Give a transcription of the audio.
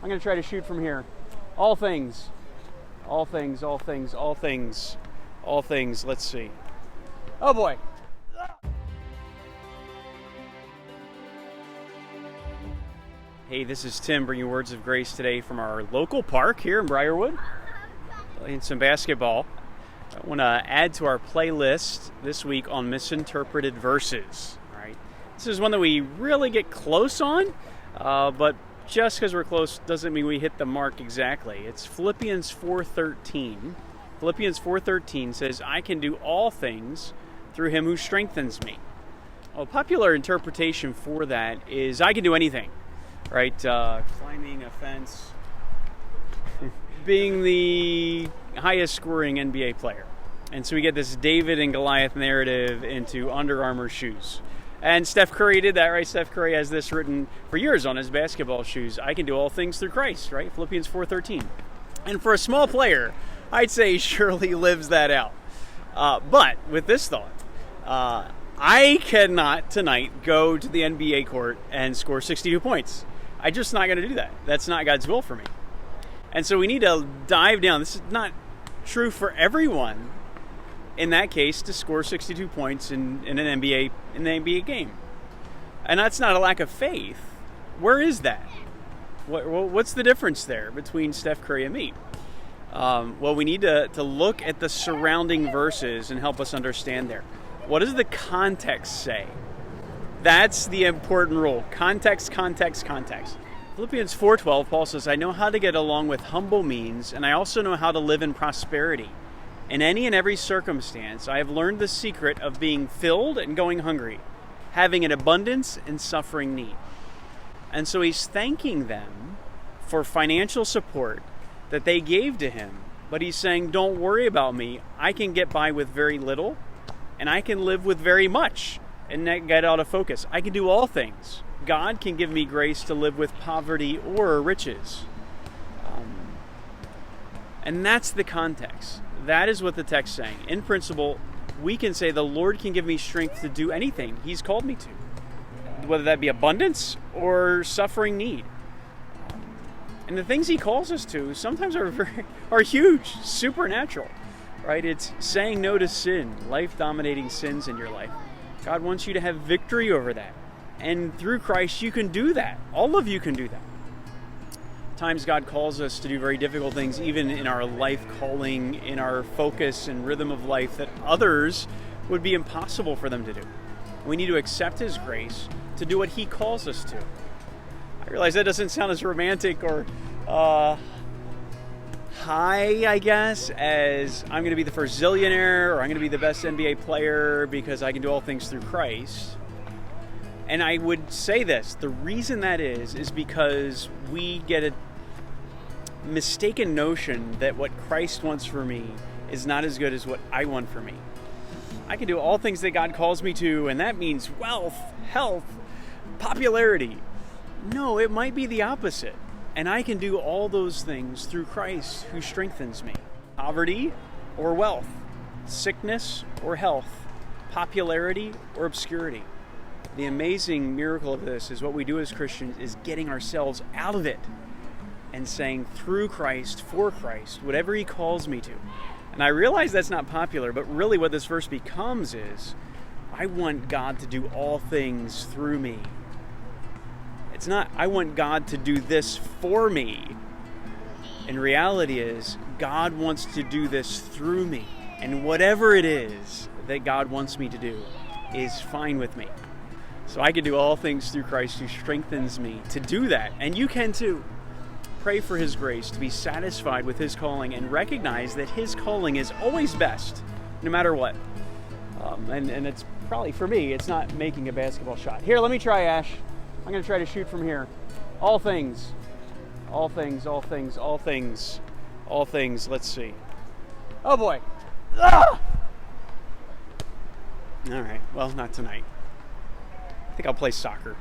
I'm going to try to shoot from here. All things. All things, all things, all things, all things. Let's see. Oh boy. Hey, this is Tim bringing words of grace today from our local park here in Briarwood. Playing some basketball. I want to add to our playlist this week on Misinterpreted verses. All right. This is one that we really get close on, but just because we're close doesn't mean we hit the mark exactly. It's Philippians 4:13. Philippians 4:13 says, I can do all things through him who strengthens me. Well, a popular interpretation for that is I can do anything, right? Climbing a fence, being the highest scoring NBA player. And so we get this David and Goliath narrative into Under Armour shoes. And Steph Curry did that, right? Steph Curry has this written for years on his basketball shoes. I can do all things through Christ, right? Philippians 4:13. And for a small player, I'd say he surely lives that out. But with this thought, I cannot tonight go to the NBA court and score 62 points. I'm just not going to do that. That's not God's will for me. And so we need to dive down. This is not true for everyone. In that case, to score 62 points in an NBA game. And that's not a lack of faith. Where is that? What's the difference there between Steph Curry and me? Well, we need to look at the surrounding verses and help us understand there. What does the context say? That's the important rule. Context, context, context. Philippians 4:12, Paul says, I know how to get along with humble means, and I also know how to live in prosperity. In any and every circumstance, I have learned the secret of being filled and going hungry, having an abundance and suffering need. And so he's thanking them for financial support that they gave to him. But he's saying, don't worry about me. I can get by with very little, and I can live with very much and not get out of focus. I can do all things. God can give me grace to live with poverty or riches. And that's the context. That is what the text is saying. In principle, we can say the Lord can give me strength to do anything He's called me to, whether that be abundance or suffering need. And the things He calls us to sometimes are huge, supernatural, right? It's saying no to sin, life-dominating sins in your life. God wants you to have victory over that. And through Christ, you can do that. All of you can do that. Times God calls us to do very difficult things, even in our life calling, in our focus and rhythm of life, that others would be impossible for them to do. We need to accept His grace to do what He calls us to. I realize that doesn't sound as romantic or high, I guess, as I'm going to be the first zillionaire or I'm going to be the best NBA player because I can do all things through Christ. And I would say this, the reason that is because we get a mistaken notion that what Christ wants for me is not as good as what I want for me. I can do all things that God calls me to, and that means wealth, health, popularity. No, it might be the opposite. And I can do all those things through Christ who strengthens me. Poverty or wealth, sickness or health, popularity or obscurity. The amazing miracle of this is what we do as Christians is getting ourselves out of it and saying through Christ, for Christ, whatever He calls me to. And I realize that's not popular, but really what this verse becomes is, I want God to do all things through me. It's not, I want God to do this for me. And reality is, God wants to do this through me. And whatever it is that God wants me to do is fine with me. So I can do all things through Christ who strengthens me to do that. And you can too. Pray for His grace to be satisfied with His calling and recognize that His calling is always best, no matter what. And it's probably, for me, it's not making a basketball shot. Here, let me try, Ash. I'm going to try to shoot from here. All things. All things, all things, all things, all things. Let's see. Oh boy. Ah! All right. Well, not tonight. I think I'll play soccer.